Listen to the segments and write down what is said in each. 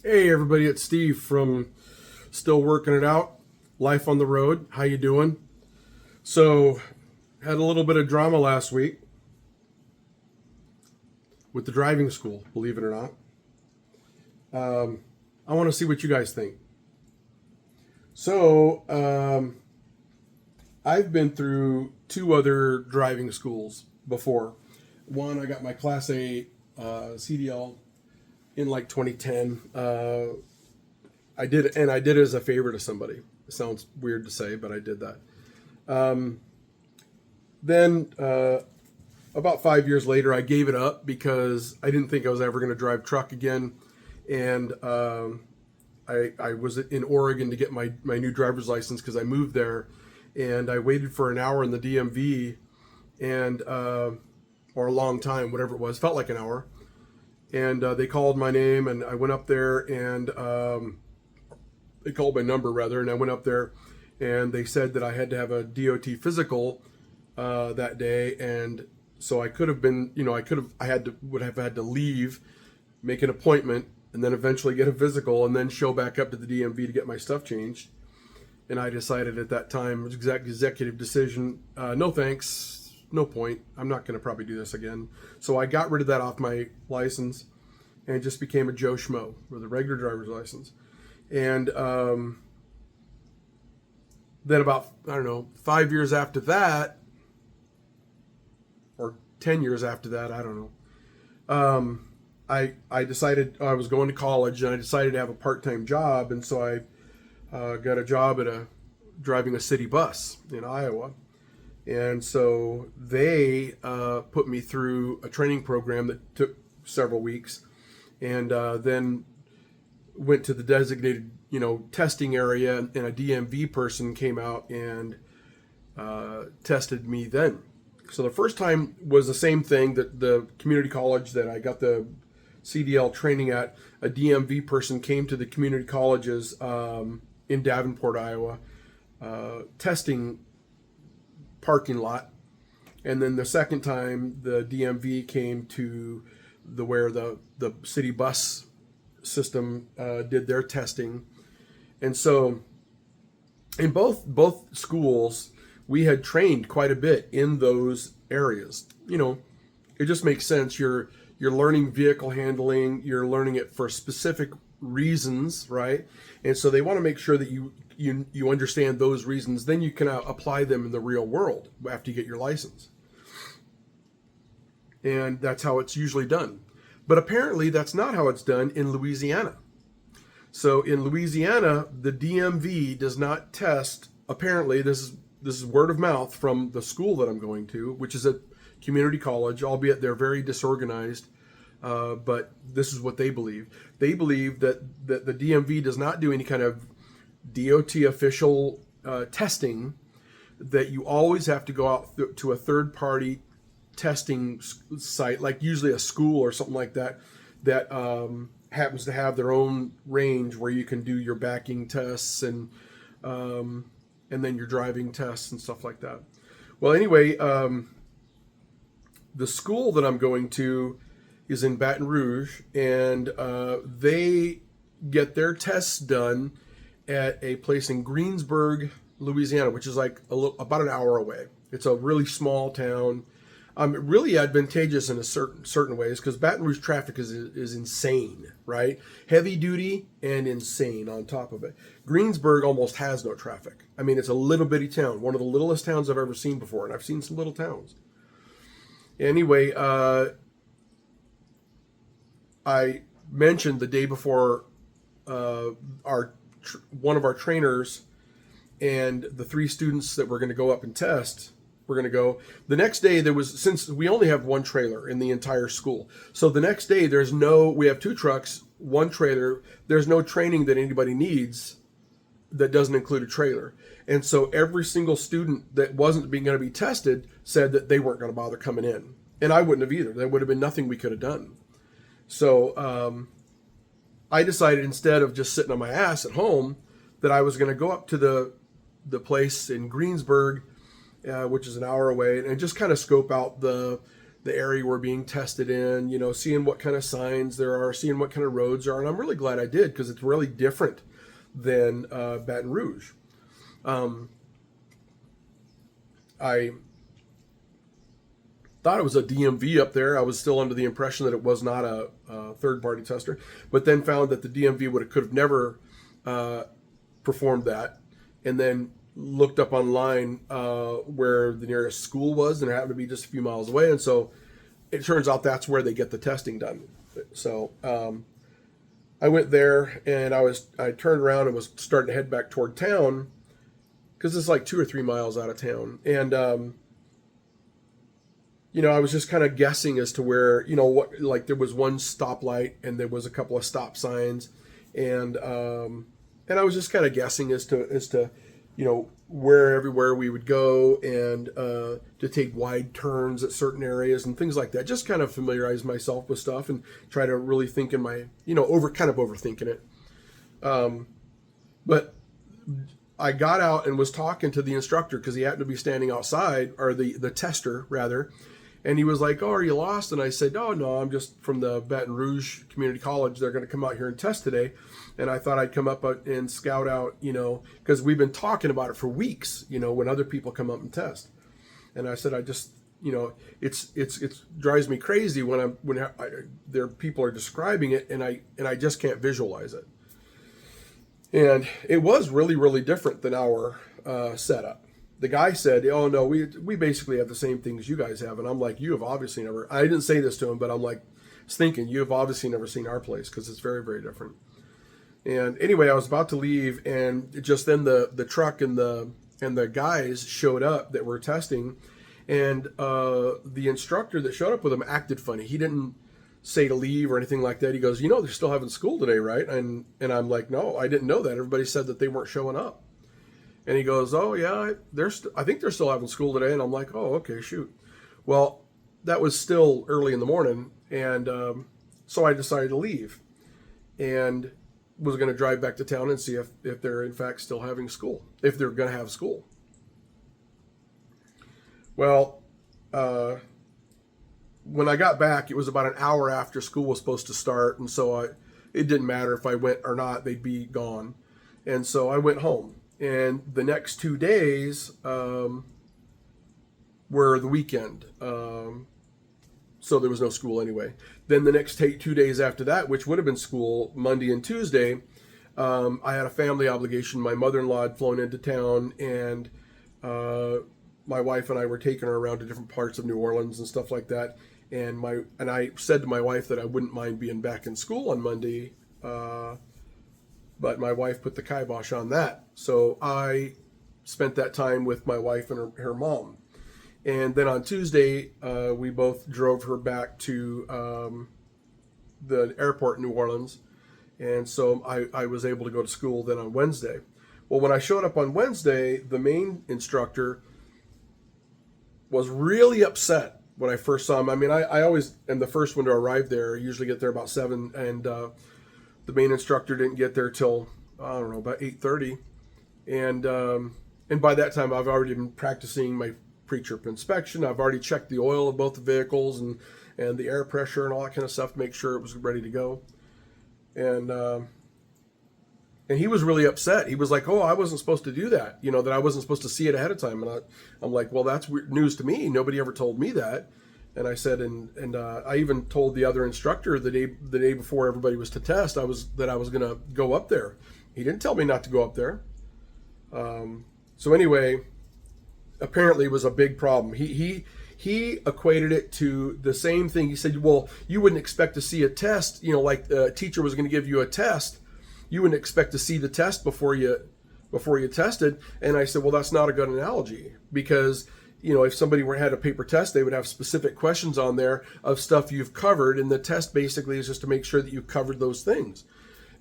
Hey everybody, it's Steve from Still Working It Out, Life on the Road. How you doing? So, had a little bit of drama last week with the driving school, believe it or not. I want to see what you guys think. So, I've been through two other driving schools before. One, I got my Class A CDL in like 2010. I did it as a favor to somebody. It sounds weird to say, but I did that. Then about 5 years later, I gave it up because I didn't think I was ever going to drive truck again, and I was in Oregon to get my new driver's license because I moved there, and I waited for an hour in the DMV, and or a long time, whatever it was, felt like an hour, and they called my name, and I went up there, and they called my number rather, and I went up there, and they said that I had to have a DOT physical that day, and so I could have been, would have had to leave, make an appointment, and then eventually get a physical, and then show back up to the DMV to get my stuff changed. And I decided at that time, it was executive decision, no thanks, no point. I'm not going to probably do this again. So I got rid of that off my license and just became a Joe Schmo with a regular driver's license. And then about, I don't know, 5 years after that, or 10 years after that, I don't know. I decided I was going to college, and I decided to have a part-time job, and so I got a job at driving a city bus in Iowa. And so they put me through a training program that took several weeks, and then went to the designated, testing area, and a DMV person came out and tested me then. So the first time was the same thing, that the community college that I got the CDL training at, a DMV person came to the community colleges in Davenport, Iowa, testing parking lot. And then the second time, the DMV came to where the city bus system did their testing. And so in both schools, we had trained quite a bit in those areas. It just makes sense. You're learning vehicle handling, you're learning it for specific reasons, right? And so they want to make sure that you understand those reasons, then you can apply them in the real world after you get your license. And that's how it's usually done. But apparently that's not how it's done in Louisiana. So in Louisiana, the DMV does not test. Apparently, this is word of mouth from the school that I'm going to, which is a community college, albeit they're very disorganized. But this is what they believe. They believe that the DMV does not do any kind of DOT official testing, that you always have to go out to a third-party testing site, like usually a school or something like that, that happens to have their own range where you can do your backing tests and then your driving tests and stuff like that. Well, anyway, the school that I'm going to is in Baton Rouge, and they get their tests done at a place in Greensburg, Louisiana, which is like about an hour away. It's a really small town. Really advantageous in a certain ways, because Baton Rouge traffic is insane, right? Heavy duty and insane on top of it. Greensburg almost has no traffic. I mean, it's a little bitty town, one of the littlest towns I've ever seen before, and I've seen some little towns. Anyway, I mentioned the day before one of our trainers and the three students that were going to go up and test. We're going to go. The next day, since we only have one trailer in the entire school. So the next day, we have two trucks, one trailer. There's no training that anybody needs that doesn't include a trailer. And so every single student that wasn't going to be tested said that they weren't going to bother coming in. And I wouldn't have either. There would have been nothing we could have done. So I decided, instead of just sitting on my ass at home, that I was going to go up to the place in Greensburg, which is an hour away, and just kind of scope out the the area we're being tested in, seeing what kind of signs there are, seeing what kind of roads are. And I'm really glad I did, because it's really different than Baton Rouge. I thought it was a DMV up there. I was still under the impression that it was not a third-party tester, but then found that the DMV could have never performed that, and then looked up online where the nearest school was, and it happened to be just a few miles away, and so it turns out that's where they get the testing done. So I went there, and I turned around and was starting to head back toward town, because it's like 2 or 3 miles out of town, and I was just kind of guessing as to where, what, like there was one stoplight and there was a couple of stop signs, and I was just kind of guessing as to where everywhere we would go, and to take wide turns at certain areas and things like that. Just kind of familiarize myself with stuff and try to really think in my, overthinking it. But I got out and was talking to the instructor, because he happened to be standing outside, or the tester rather. And he was like, "Oh, are you lost?" And I said, "Oh, no, I'm just from the Baton Rouge Community College. They're going to come out here and test today. And I thought I'd come up and scout out, because we've been talking about it for weeks, when other people come up and test." And I said, I just, it drives me crazy when there people are describing it, and I just can't visualize it. And it was really, really different than our setup. The guy said, "Oh no, we basically have the same things you guys have." And I'm like, "You have obviously never," I didn't say this to him, but I'm like, thinking, "You have obviously never seen our place, because it's very, very different." And anyway, I was about to leave, and just then the truck and the guys showed up that were testing, and the instructor that showed up with them acted funny. He didn't say to leave or anything like that. He goes, "They're still having school today, right?" And I'm like, "No, I didn't know that. Everybody said that they weren't showing up." And he goes, "Oh yeah, I think they're still having school today." And I'm like, "Oh, okay, shoot." Well, that was still early in the morning, and so I decided to leave, and was going to drive back to town and see if they're in fact still having school, if they're going to have school. Well, when I got back, it was about an hour after school was supposed to start, and so it didn't matter if I went or not; they'd be gone. And so I went home. And the next 2 days were the weekend, so there was no school anyway. Then the next 2 days after that, which would have been school, Monday and Tuesday, I had a family obligation. My mother-in-law had flown into town, and my wife and I were taking her around to different parts of New Orleans and stuff like that. And I said to my wife that I wouldn't mind being back in school on Monday, but my wife put the kibosh on that. So I spent that time with my wife and her mom. And then on Tuesday, we both drove her back to the airport in New Orleans. And so I was able to go to school then on Wednesday. Well, when I showed up on Wednesday, the main instructor was really upset when I first saw him. I mean, I always am the first one to arrive there. I usually get there about 7, and the main instructor didn't get there till, I don't know, about 8:30. And by that time, I've already been practicing my pre-trip inspection. I've already checked the oil of both the vehicles and the air pressure and all that kind of stuff to make sure it was ready to go. And he was really upset. He was like, "Oh, I wasn't supposed to do that. That I wasn't supposed to see it ahead of time." And I'm like, "Well, that's news to me. Nobody ever told me that." And I said, and I even told the other instructor the day before everybody was to test, I was going to go up there. He didn't tell me not to go up there. So anyway, apparently it was a big problem. He equated it to the same thing. He said, "Well, you wouldn't expect to see a test, like a teacher was going to give you a test. You wouldn't expect to see the test before you tested." And I said, "Well, that's not a good analogy, because if somebody had a paper test, they would have specific questions on there of stuff you've covered, and the test basically is just to make sure that you've covered those things.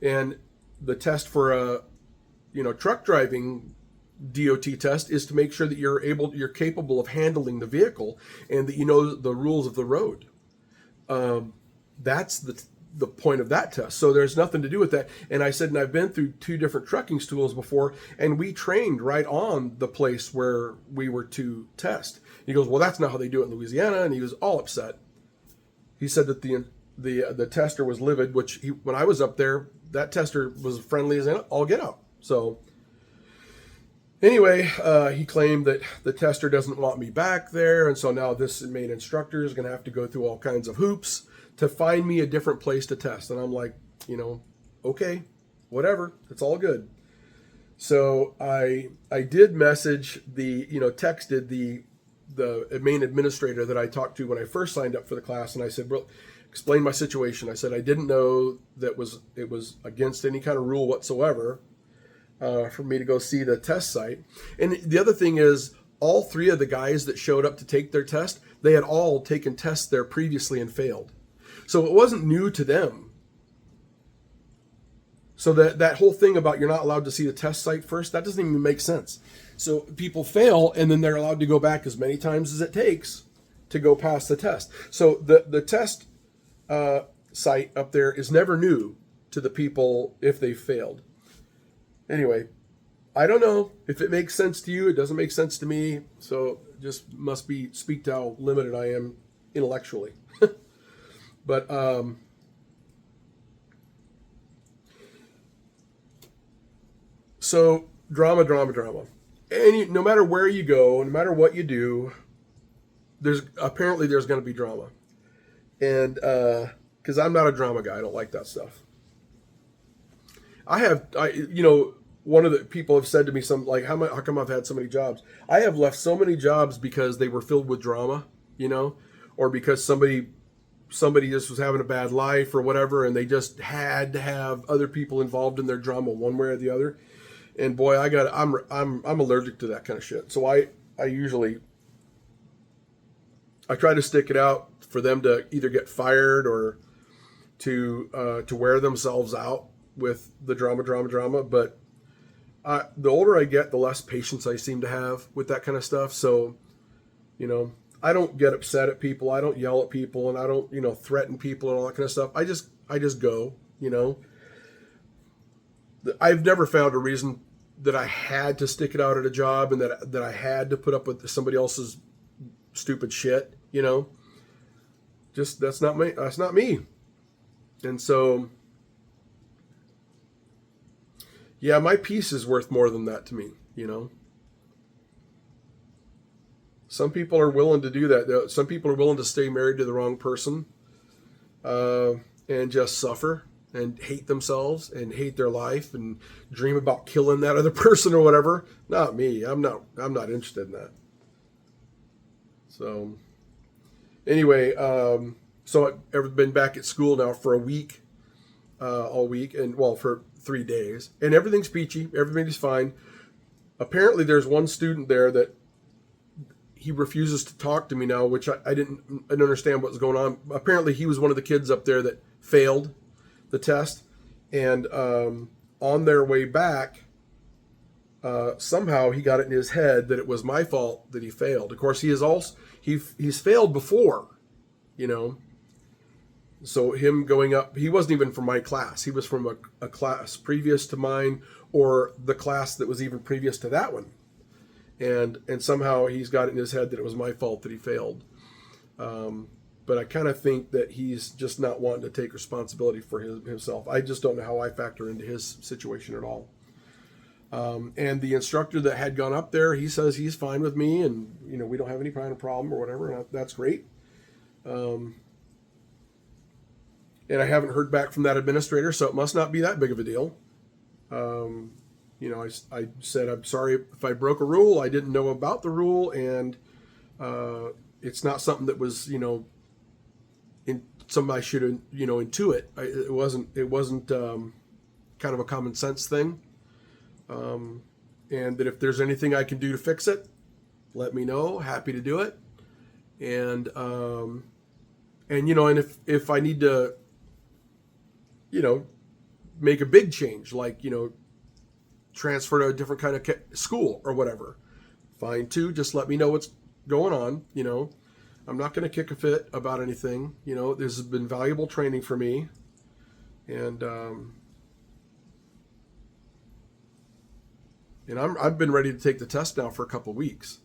And the test for a truck driving DOT test is to make sure that you're capable of handling the vehicle, and that you know the rules of the road. That's the point of that test. So there's nothing to do with that. And I said, and I've been through 2 different trucking schools before, and we trained right on the place where we were to test. He goes, well, that's not how they do it in Louisiana. And he was all upset. He said that the tester was livid, which when I was up there, that tester was friendly as all get out. So anyway, he claimed that the tester doesn't want me back there. And so now this main instructor is going to have to go through all kinds of hoops to find me a different place to test. And I'm like, okay, whatever. It's all good. So I did message texted the main administrator that I talked to when I first signed up for the class. And I said, well, explain my situation. I said, I didn't know that it was against any kind of rule whatsoever for me to go see the test site. And the other thing is, all 3 of the guys that showed up to take their test, they had all taken tests there previously and failed. So it wasn't new to them. So that whole thing about you're not allowed to see the test site first, that doesn't even make sense. So people fail, and then they're allowed to go back as many times as it takes to go past the test. So the test site up there is never new to the people if they failed. Anyway, I don't know if it makes sense to you. It doesn't make sense to me. So just must speak to how limited I am intellectually. But so drama. And no matter where you go, no matter what you do, there's going to be drama. And because I'm not a drama guy, I don't like that stuff. One of the people have said to me how come I've had so many jobs? I have left so many jobs because they were filled with drama, or because somebody just was having a bad life or whatever, and they just had to have other people involved in their drama one way or the other. And boy, I'm allergic to that kind of shit. So I try to stick it out for them to either get fired or to wear themselves out with the drama. But the older I get, the less patience I seem to have with that kind of stuff. So, I don't get upset at people. I don't yell at people, and I don't, threaten people and all that kind of stuff. I just go, I've never found a reason that I had to stick it out at a job and that I had to put up with somebody else's stupid shit, Just that's not me. And so yeah, my peace is worth more than that to me, Some people are willing to do that. Some people are willing to stay married to the wrong person and just suffer and hate themselves and hate their life and dream about killing that other person or whatever. Not me. I'm not interested in that. So anyway, so I've been back at school now for a week, all week, and for 3 days, and everything's peachy. Everybody's fine. Apparently there's one student there that he refuses to talk to me now, which I didn't understand what was going on. Apparently he was one of the kids up there that failed the test, and on their way back, somehow he got it in his head that it was my fault that he failed. Of course, he's failed before, So him going up, he wasn't even from my class. He was from a class previous to mine, or the class that was even previous to that one. And somehow he's got it in his head that it was my fault that he failed. But I kind of think that he's just not wanting to take responsibility for himself. I just don't know how I factor into his situation at all. And the instructor that had gone up there, he says he's fine with me, and we don't have any kind of problem or whatever, and that's great. And I haven't heard back from that administrator, so it must not be that big of a deal. I said, I'm sorry if I broke a rule. I didn't know about the rule, and it's not something that was, somebody should, intuit. It wasn't kind of a common sense thing. And that if there's anything I can do to fix it, let me know. Happy to do it. And if I need to, make a big change, like, transfer to a different kind of school or whatever, fine too. Just let me know what's going on. I'm not going to kick a fit about anything. This has been valuable training for me. and I've been ready to take the test now for a couple weeks.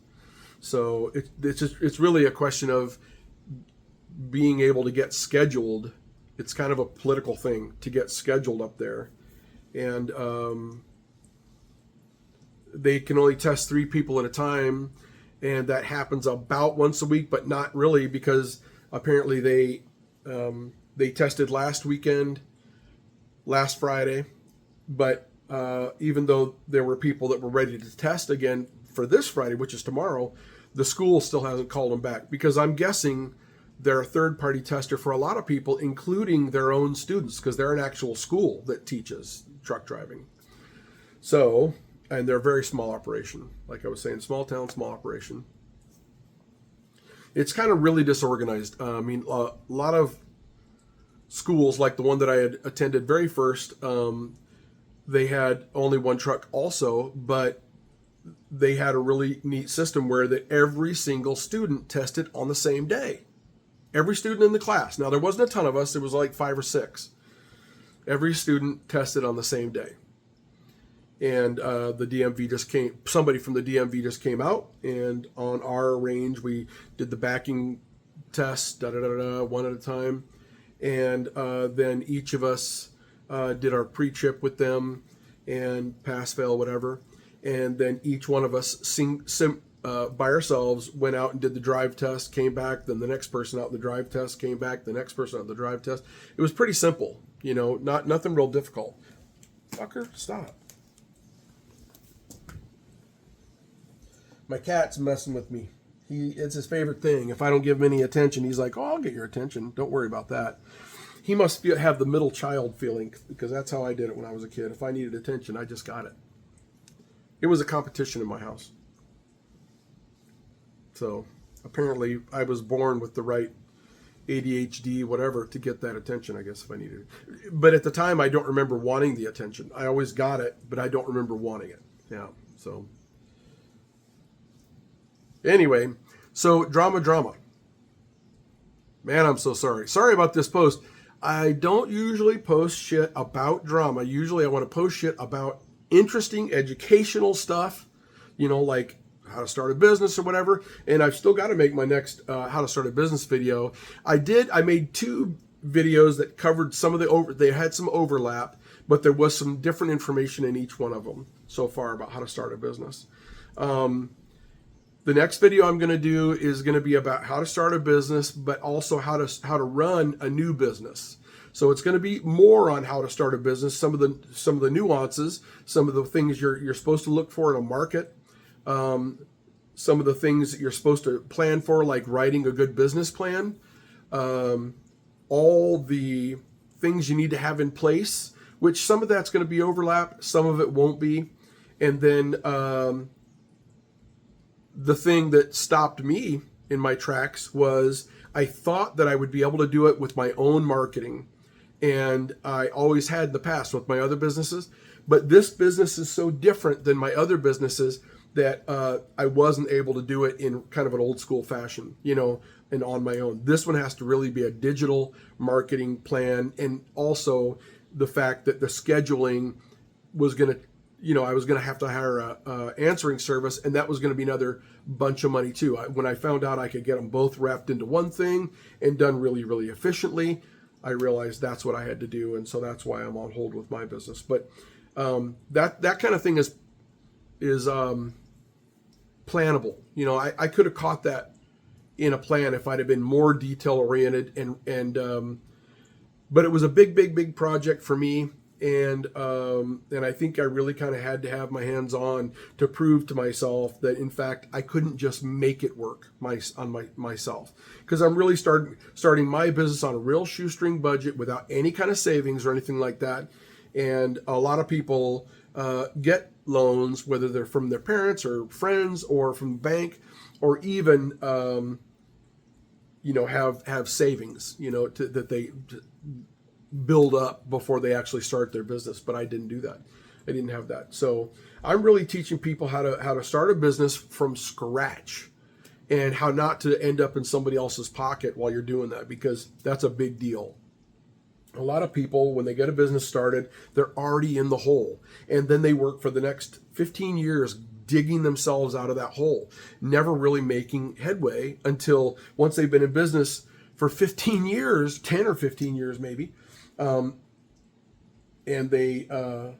So it's really a question of being able to get scheduled. It's kind of a political thing to get scheduled up there, and they can only test 3 people at a time, and that happens about once a week, but not really, because apparently they tested last Friday, but even though there were people that were ready to test again for this Friday, which is tomorrow, the school still hasn't called them back, because I'm guessing they're a third-party tester for a lot of people, including their own students, because they're an actual school that teaches truck driving. So, and they're a very small operation. Like I was saying, small town, small operation. It's kind of really disorganized. I mean, a lot of schools, like the one that I had attended very first, they had only one truck also, but they had a really neat system where that every single student tested on the same day. Every student in the class. Now, there wasn't a ton of us. There was like 5 or 6. Every student tested on the same day. And the DMV just came, somebody from the DMV just came out, and on our range, we did the backing test, one at a time. And then each of us did our pre-trip with them, and pass, fail, whatever. And then each one of us by ourselves went out and did the drive test, came back, then the next person out the drive test, came back, the next person out the drive test. It was pretty simple, nothing real difficult. Fucker, stop. My cat's messing with me. It's his favorite thing. If I don't give him any attention, he's like, "Oh, I'll get your attention. Don't worry about that." He must have the middle child feeling, because that's how I did it when I was a kid. If I needed attention, I just got it. It was a competition in my house. So apparently I was born with the right ADHD, whatever, to get that attention, I guess, if I needed it. But at the time, I don't remember wanting the attention. I always got it, but I don't remember wanting it. Yeah, so. Anyway, so drama. Man, I'm so sorry. Sorry about this post. I don't usually post shit about drama. Usually I want to post shit about interesting educational stuff, like how to start a business or whatever. And I've still got to make my next how to start a business video. I made 2 videos that covered some of they had some overlap, but there was some different information in each one of them so far about how to start a business. The next video I'm going to do is going to be about how to start a business, but also how to run a new business. So it's going to be more on how to start a business, some of the nuances, some of the things you're supposed to look for in a market, some of the things that you're supposed to plan for, like writing a good business plan, all the things you need to have in place, which some of that's going to be overlap, some of it won't be, and then the thing that stopped me in my tracks was I thought that I would be able to do it with my own marketing. And I always had in the past with my other businesses. But this business is so different than my other businesses that I wasn't able to do it in kind of an old school fashion, and on my own. This one has to really be a digital marketing plan. And also the fact that the scheduling was going to, I was going to have to hire a answering service, and that was going to be another bunch of money too. When I found out I could get them both wrapped into one thing and done really, really efficiently, I realized that's what I had to do, and so that's why I'm on hold with my business. But that kind of thing is plannable. I could have caught that in a plan if I'd have been more detail oriented, and but it was a big project for me. And I think I really kind of had to have my hands on to prove to myself that, in fact, I couldn't just make it work myself. Because I'm really starting my business on a real shoestring budget without any kind of savings or anything like that. And a lot of people get loans, whether they're from their parents or friends or from the bank, or even have savings, that they build up before they actually start their business. But I didn't do that. I didn't have that. So I'm really teaching people how to start a business from scratch, and how not to end up in somebody else's pocket while you're doing that, because that's a big deal. A lot of people, when they get a business started, they're already in the hole. And then they work for the next 15 years digging themselves out of that hole, never really making headway until once they've been in business for 15 years, 10 or 15 years maybe, and they, hold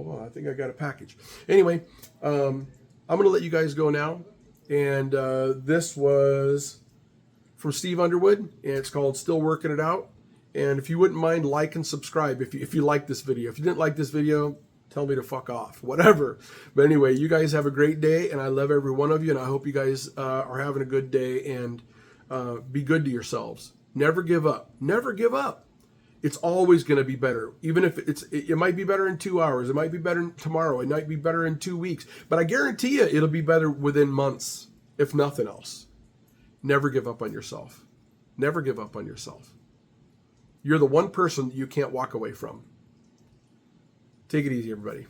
on, I think I got a package. Anyway, I'm going to let you guys go now. And this was from Steve Underwood, and it's called Still Working It Out. And if you wouldn't mind, like and subscribe if you like this video. If you didn't like this video, tell me to fuck off, whatever. But anyway, you guys have a great day, and I love every one of you, and I hope you guys are having a good day, and be good to yourselves. Never give up. Never give up. It's always going to be better. Even if it might be better in 2 hours. It might be better tomorrow. It might be better in 2 weeks. But I guarantee you it'll be better within months, if nothing else. Never give up on yourself. Never give up on yourself. You're the one person you can't walk away from. Take it easy, everybody.